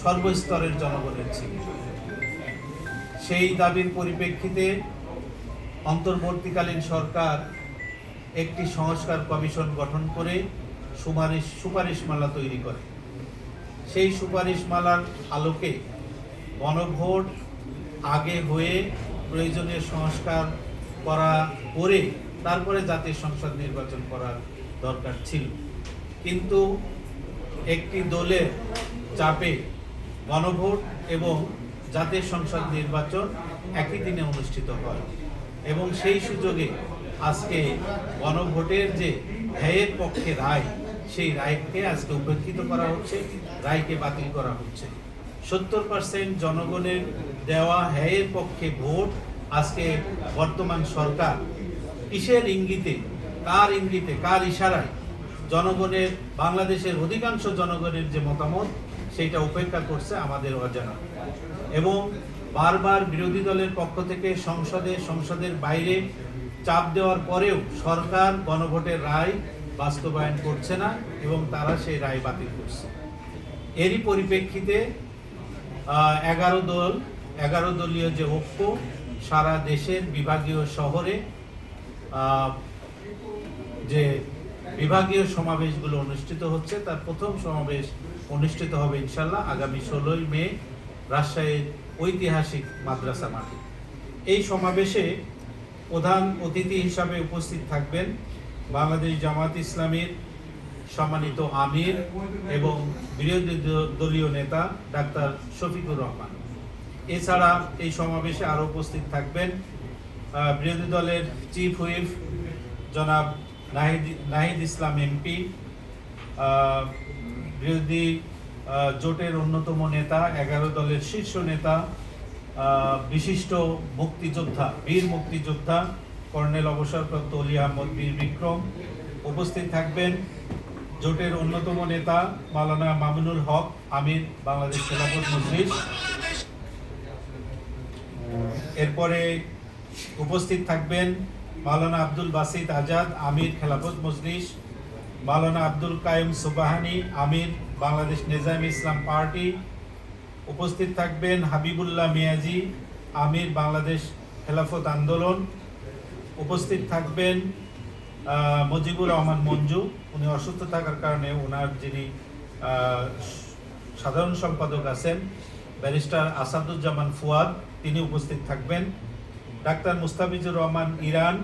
সর্বস্তরের জনগণের ছিল। সেই দাবির পরিপ্রেক্ষিতে অন্তর্বর্তীকালীন সরকার একটি সংস্কার কমিশন গঠন করে সুপারিশমালা তৈরি করে। সেই সুপারিশমালার আলোকে গণভোট আগে হয়ে প্রয়োজনীয় সংস্কার করে তারপরে জাতীয় সংসদ নির্বাচন করার দরকার ছিল, কিন্তু একটি দলের চাপে গণভোট এবং জাতীয় সংসদ নির্বাচন একই দিনে অনুষ্ঠিত হয় এবং সেই সুযোগে আজকে গণভোটের যে হ্যায়ের পক্ষে রায়, সেই রায়কে আজকে উপেক্ষিত করা হচ্ছে, রায়কে বাতিল করা হচ্ছে। 70% জনগণের দেওয়া হ্যায়ের পক্ষে ভোট আজকে বর্তমান সরকার কিসের ইঙ্গিতে, কার ইশারায় জনগণের, বাংলাদেশের অধিকাংশ জনগণের যে মতামত সেইটা উপেক্ষা করছে আমাদের অজানা। এবং বারবার বিরোধী দলের পক্ষ থেকে সংসদের বাইরে চাপ দেওয়ার পরেও সরকার গণভোটের রায় বাস্তবায়ন করছে না এবং তারা সেই রায় বাতিল করছে। এরই পরিপ্রেক্ষিতে 11 দলীয় যে ঐক্য সারা দেশের বিভাগীয় শহরে যে বিভাগীয় সমাবেশগুলো অনুষ্ঠিত হচ্ছে, তার প্রথম সমাবেশ অনুষ্ঠিত হবে ইনশাল্লাহ আগামী 16 মে রাজশাহীর ঐতিহাসিক মাদ্রাসা মাঠে। এই সমাবেশে প্রধান অতিথি হিসাবে উপস্থিত থাকবেন বাংলাদেশ জামাত ইসলামীর সম্মানিত আমির এবং বিরোধী দলীয় নেতা ডাক্তার শফিকুর রহমান। এছাড়া এই সমাবেশে আরও উপস্থিত থাকবেন বিরোধী দলের চিফ হুইপ জনাব নাহিদ ইসলাম এমপি, বিরোধী জোটের অন্যতম নেতা, 11 দলের শীর্ষ নেতা, বিশিষ্ট মুক্তিযোদ্ধা, বীর মুক্তিযোদ্ধা কর্নেল অবসরপ্রাপ্ত অলি আহমদ বীর বিক্রম। উপস্থিত থাকবেন জোটের অন্যতম নেতা মাওলানা মামুনুল হক আমির, বাংলাদেশ খেলাফত মজলিস। এরপরে উপস্থিত থাকবেন মাওলানা আব্দুল বাসিত আজাদ আমির, খেলাফত মজলিস। মাওলানা আব্দুল কাইম সুবাহানি আমির, বাংলাদেশ নেজামে ইসলাম পার্টি। উপস্থিত থাকবেন হাবিবুল্লাহ মিয়াজি আমির, বাংলাদেশ খেলাফত আন্দোলন। উপস্থিত থাকবেন মুজিবুর রহমান মঞ্জু, উনি অসুস্থ থাকার কারণে ওনার যিনি সাধারণ সম্পাদক আছেন ব্যারিস্টার আসাদুজ্জামান ফুয়াদ, তিনি উপস্থিত থাকবেন। Doctor Mustafizur Rahman Iran,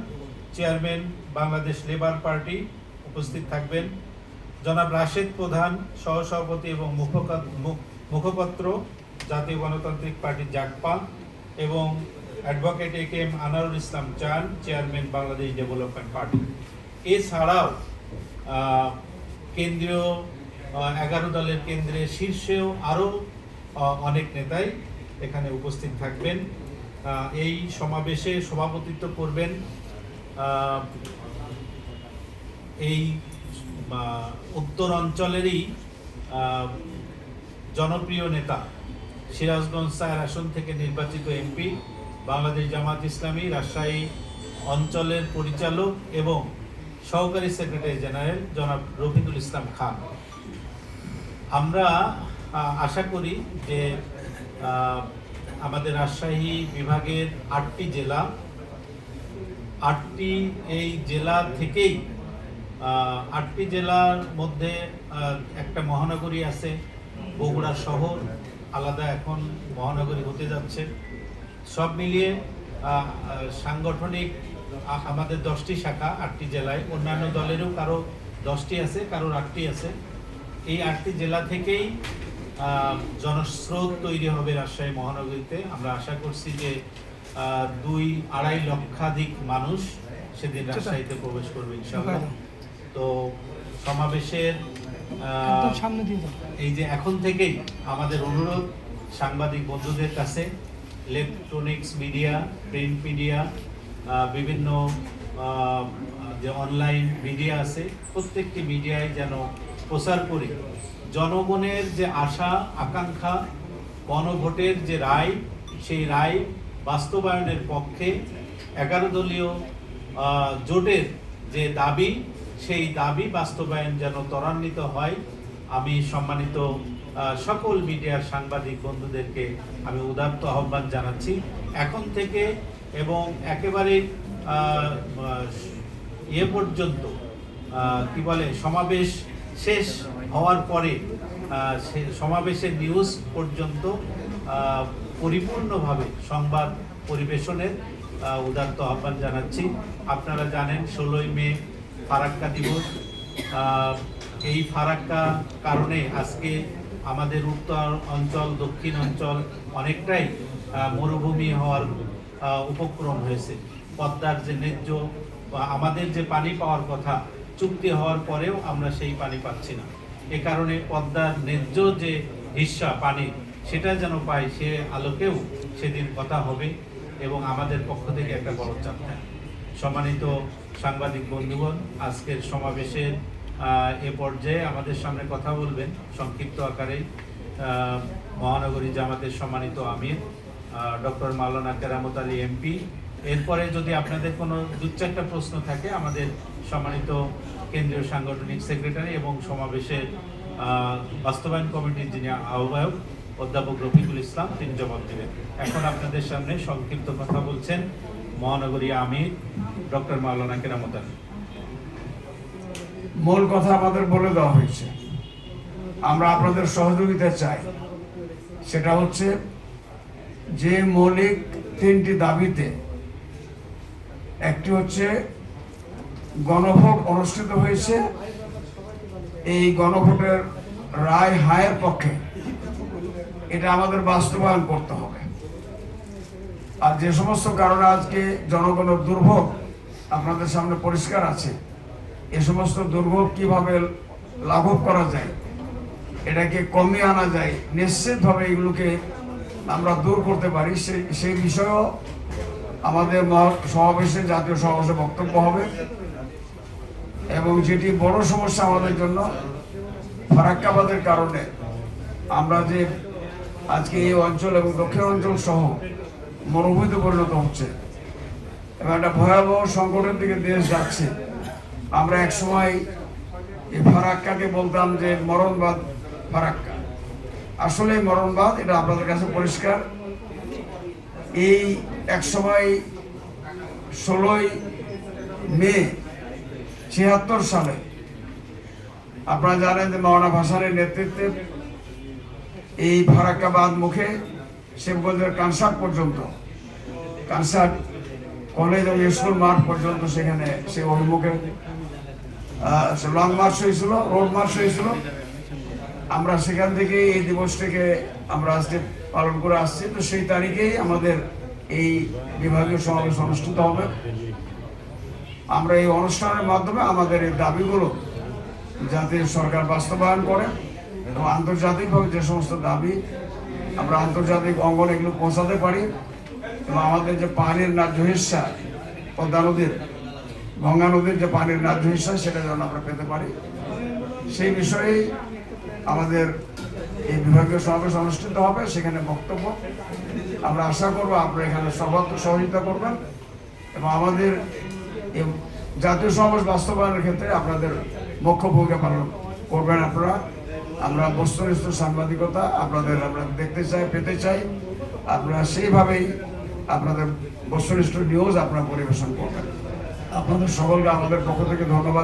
chairman Bangladesh labour party, উপস্থিত থাকবেন। জনাব রাশেদ প্রধান, সহসভাপতি এবং মুখপত্র জাতীয় গণতান্ত্রিক পার্টি জাগপা, এবং advocate A K M Anarul Islam Chan, chairman Bangladesh development party. এছাড়াও কেন্দ্রীয় 11 দলের কেন্দ্রের শীর্ষেও আরও অনেক নেতাই এখানে উপস্থিত থাকবেন। এই সমাবেশে সভাপতিত্ব করবেন এই উত্তর অঞ্চলেরই জনপ্রিয় নেতা, সিরাজগঞ্জ 4 আসন থেকে নির্বাচিত এমপি, বাংলাদেশ জামাত ইসলামী রাজশাহী অঞ্চলের পরিচালক এবং সহকারী সেক্রেটারি জেনারেল জনাব রফিকুল ইসলাম খান। আমরা আশা করি যে আমাদের রাজশাহী বিভাগের 8টি জেলা, 8টি এই জেলা থেকেই 8টি জেলার মধ্যে একটা মহানগরী আছে, বগুড়া শহর আলাদা এখন মহানগরী হতে যাচ্ছে। সব মিলিয়ে সাংগঠনিক আমাদের 10টি শাখা 8টি জেলায়, অন্যান্য দলেরও কারো 10টি আছে, কারোর 8টি আছে। এই 8টি জেলা থেকেই জনস্রোত তৈরি হবে রাজশাহী মহানগরীতে। আমরা আশা করছি যে 2-2.5 লক্ষাধিক মানুষ সেদিন রাজশাহীতে প্রবেশ করবে ইনশাআল্লাহ। তো সমাবেশের এই যে এখন থেকেই আমাদের অনুরোধ সাংবাদিক বন্ধুদের কাছে, ইলেকট্রনিক্স মিডিয়া, প্রিন্ট মিডিয়া, বিভিন্ন যে অনলাইন মিডিয়া আছে, প্রত্যেকটি মিডিয়ায় যেন প্রচার করে জনগণের যে আশা আকাঙ্ক্ষা, গণভোটের যে রায়, সেই রায় বাস্তবায়নের পক্ষে 11 দলীয় জোটের যে দাবি, সেই দাবি বাস্তবায়ন যেন ত্বরান্বিত হয়। আমি সম্মানিত সকল মিডিয়ার সাংবাদিক বন্ধুদেরকে আমি উদাত্ত আহ্বান জানাচ্ছি এখন থেকে এবং একেবারে পর্যন্ত কি বলে সমাবেশ শেষ হওয়ার পরে সমাবেশের নিউজ পর্যন্ত পরিপূর্ণভাবে সংবাদ পরিবেশনের উদাত্ত আহ্বান জানাচ্ছি। আপনারা জানেন 16ই মে ফারাক্কা দিবস। এই ফারাক্কা কারণে আজকে আমাদের উত্তর অঞ্চল দক্ষিণ অঞ্চল অনেকটাই মরুভূমি হওয়ার উপক্রম হয়েছে। পদ্মার যে ন্যায্য আমাদের যে পানি পাওয়ার কথা চুক্তি হওয়ার পরেও আমরা সেই পানি পাচ্ছি না। এ কারণে পদ্মার ন্যায্য যে হিস্সা পানি সেটা যেন পাই, সে আলোকেও সেদিন কথা হবে এবং আমাদের পক্ষ থেকে একটা বড় চাপ থাকে। সম্মানিত সাংবাদিক বন্ধুগণ, আজকের সমাবেশের এ পর্যায়ে আমাদের সামনে কথা বলবেন সংক্ষিপ্ত আকারে মহানগরী জামাতের সম্মানিত আমির ডক্টর মাওলানা কেরামত আলী এমপি। এরপরে যদি আপনাদের কোনো দু চারটা প্রশ্ন থাকে আমাদের সম্মানিত কেন্দ্রীয় সাংগঠনিক সেক্রেটারি এবং সমাবেশের বাস্তবায়ন কমিটির যিনি আহ্বায়ক অধ্যাপক রফিকুল ইসলাম, তিনি জবাব দেবেন। এখন আপনাদের সামনে সংক্ষিপ্ত কথা বলছেন মহানগরী আমির ডক্টর মাওলানা কেরামত আলী। মূল কথা আমাদের বলে দেওয়া হয়েছে, আমরা আপনাদের সহযোগিতা চাই। সেটা হচ্ছে যে মৌলিক 3টি দাবিতে একটি হচ্ছে গণভোট অনুষ্ঠিত হয়েছে, এই গণভোটের রায় হায়ের পক্ষে, এটা আমাদের বাস্তবায়ন করতে হবে। আর যে সমস্ত কারণে আজকে জনগণের দুর্ভোগ আপনাদের সামনে পরিষ্কার আছে, এ সমস্ত দুর্ভোগ কিভাবে লাঘব করা যায়, এটাকে কমিয়ে আনা যায়, নিশ্চিতভাবে এগুলোকে আমরা দূর করতে পারি, সেই বিষয়েও আমাদের সমাবেশে জাতীয় সমাবেশে বক্তব্য হবে। এবং যেটি বড় সমস্যা আমাদের জন্য, ফারাক্কাবাদের কারণে আমরা যে আজকে এই অঞ্চল এবং দক্ষিণ অঞ্চল সহ মরুভূমিতে পরিণত হচ্ছে এবং একটা ভয়াবহ সংকটের দিকে দেশ যাচ্ছে। আমরা এক সময় এই ফারাক্কাকে বলতাম যে মরণবাদ ফারাক্কা, আসলে মরণবাদ, এটা আপনাদের কাছে পরিষ্কার। এই এক সময় 16ই মে 76 সালে আপনারা জানেন যে মাওলানা ভাসানীর নেতৃত্বে এই ফারাক্কা বাঁধ মুখে শিবগঞ্জের কানসাট পর্যন্ত, কানসাট কলেজ এবং স্কুল মাঠ পর্যন্ত সেখানে সে অভিমুখে লং মার্চ হয়েছিল, রোড মার্চ হয়েছিল। আমরা সেখান থেকে এই দিবসটিকে আমরা আজকে পালন করে আসছি। তো সেই তারিখেই আমাদের এই বিভাগীয় সমাবেশ অনুষ্ঠিত হবে। আমরা এই অনুষ্ঠানের মাধ্যমে আমাদের এই দাবিগুলো যাতে সরকার বাস্তবায়ন করে এবং আন্তর্জাতিকভাবে যে সমস্ত দাবি আমরা আন্তর্জাতিক অঙ্গনে এগুলো পৌঁছাতে পারি এবং আমাদের যে পানির ন্যায্য হিস্সা, পদ্মা নদীর, গঙ্গা নদীর যে পানির ন্যায্য হিস্সা, সেটা যেন আমরা পেতে পারি, সেই বিষয়েই আমাদের এই বিভাগীয় সমাবেশ অনুষ্ঠিত হবে। সেখানে বক্তব্য আমরা আশা করবো আপনারা এখানে সর্বাত্মক সহযোগিতা করবেন এবং আমাদের এই জাতীয় সমাবেশ বাস্তবায়নের ক্ষেত্রে আপনাদের মুখ্য ভূমিকা পালন করবেন আপনারা। আমরা বস্তুনিষ্ঠ সাংবাদিকতা আপনাদের আমরা দেখতে চাই, পেতে চাই। আপনারা সেইভাবেই আপনাদের বস্তুনিষ্ঠ নিউজ আপনারা পরিবেশন করবেন। আপনাদের সকলকে আমাদের পক্ষ থেকে ধন্যবাদ।